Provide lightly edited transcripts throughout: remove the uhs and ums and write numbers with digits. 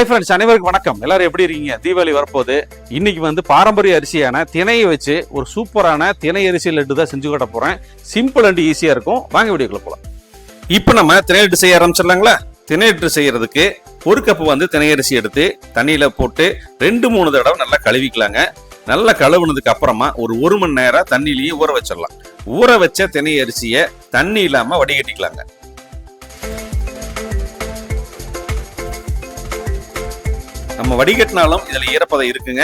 Friends, அனைவருக்கும் வணக்கம். எல்லாரும் எப்படி இருக்கீங்க? தீபாவளி வரப்போகுது. இன்னைக்கு பாரம்பரிய அரிசியான திணையை வச்சு ஒரு சூப்பரான திணை அரிசி லட்டு தான் செஞ்சு காட்ட போறேன். சிம்பிள் அண்ட் ஈஸியா இருக்கும். வாங்க வீடியோக்குள்ள போலாம். இப்போ நம்ம திணை லட்டு செய்ய ஆரம்பிச்சிடலாங்களா? திணை லட்டு செய்யறதுக்கு ஒரு கப்பு திணை அரிசி எடுத்து தண்ணியில போட்டு 2-3 தடவை நல்லா கழுவிக்கலாங்க. நல்லா கழுவுனதுக்கு அப்புறமா ஒரு மணி நேரம் தண்ணியிலேயே ஊற வச்சிடலாம். ஊற வச்ச திணை அரிசியை தண்ணி இல்லாம வடிகட்டிக்கலாங்க. நம்ம வடிகட்டினாலும் இதுல ஈரப்பதம் இருக்குங்க.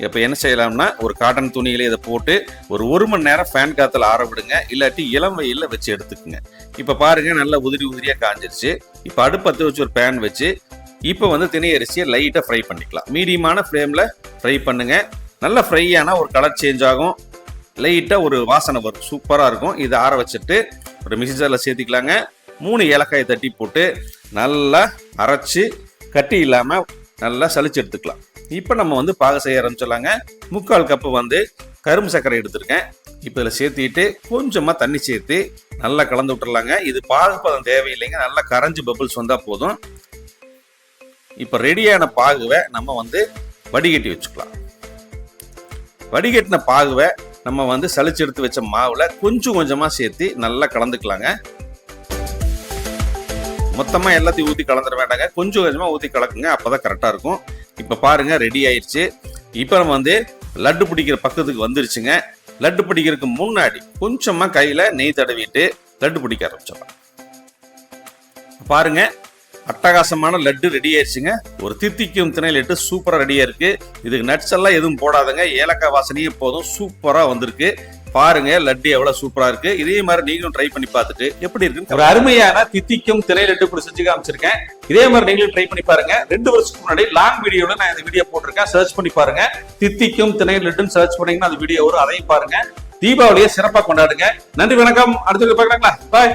இப்ப என்ன செய்யலாம்னா, ஒரு காட்டன் துணியில இதை போட்டு ஒரு மணி நேரம் ஃபேன் காத்துல ஆற விடுங்க. இல்லாட்டி இளம் வெயில்ல வச்சு எடுத்துக்குங்க. இப்ப பாருங்க, நல்லா உதிரியா காஞ்சிருச்சு. இப்ப அடுப்பத்தை வச்சு ஒரு பேன் வச்சு இப்ப திணை அரிசியை லைட்டா ஃப்ரை பண்ணிக்கலாம். மீடியமான ஃப்ளேம்ல ஃப்ரை பண்ணுங்க. நல்லா ஃப்ரை ஆனா ஒரு கலர் சேஞ்ச் ஆகும், லைட்டா ஒரு வாசனை வரும், சூப்பரா இருக்கும். இதை ஆற வச்சுட்டு ஒரு மிக்ஸி ஜார்ல சேர்த்திக்கலாங்க. 3 ஏலக்காயை தட்டி போட்டு நல்லா அரைச்சு கட்டி இல்லாம நல்லா சளிச்சு எடுத்துக்கலாம். இப்போ நம்ம பாக செய்ய ஆரம்பிச்சிடலாங்க. 3/4 கப்பு கரும்பு சர்க்கரை எடுத்திருக்கேன். இப்போ இதில் சேர்த்திட்டு கொஞ்சமாக தண்ணி சேர்த்து நல்லா கலந்து விட்டுறலாங்க. இது பாகுப்பதம் தேவையில்லைங்க, நல்லா கரைஞ்சி பபிள்ஸ் வந்தால் போதும். இப்போ ரெடியான பாகுவை நம்ம வடிகட்டி வச்சுக்கலாம். வடிகட்டின பாகுவை நம்ம சளிச்சு எடுத்து வச்ச மாவுல கொஞ்சமாக சேர்த்து நல்லா கலந்துக்கலாங்க. மொத்தமா எல்லாத்தையும் ஊற்றி கலந்துட வேண்டாங்க, கொஞ்சமா ஊற்றி கலக்குங்க, அப்பதான் கரெக்டா இருக்கும். இப்ப பாருங்க, ரெடி ஆயிடுச்சு. இப்ப நம்ம லட்டு பிடிக்கிற பக்கத்துக்கு வந்துருச்சுங்க. லட்டு பிடிக்கிறதுக்கு முன்னாடி கொஞ்சமா கையில நெய் தடவிட்டு லட்டு பிடிக்க ஆரம்பிச்சிடலாம். பாருங்க, அட்டகாசமான லட்டு ரெடி ஆயிடுச்சுங்க. ஒரு தித்திக்கும் திணை லட்டு சூப்பரா ரெடியா இருக்கு. இதுக்கு நட்ஸ் எல்லாம் எதுவும் போடாதுங்க, ஏலக்காய் வாசனையே போதும், சூப்பரா வந்திருக்கு. பாருங்க, லட்டு எவ்வளவு சூப்பரா இருக்கு. இதே மாதிரி நீங்களும் ட்ரை பண்ணி பார்த்துட்டு எப்படி இருக்கு. ஒரு அருமையான தித்திக்கும் திணை லட்டு கூட செஞ்சு காமிச்சிருக்கேன். இதே மாதிரி நீங்களும் ட்ரை பண்ணி பாருங்க. 2 வருஷத்துக்கு முன்னாடி லாங் வீடியோல நான் இந்த வீடியோ போட்டிருக்கேன், சர்ச் பண்ணி பாருங்க. தித்திக்கும் திணை லட்டுன்னு சர்ச் பண்ணீங்கன்னா அந்த வீடியோ வரும், அதையும் பாருங்க. தீபாவளியை சிறப்பா கொண்டாடுங்க. நன்றி, வணக்கம். அடுத்த பார்க்கலாங்களா? பாய்.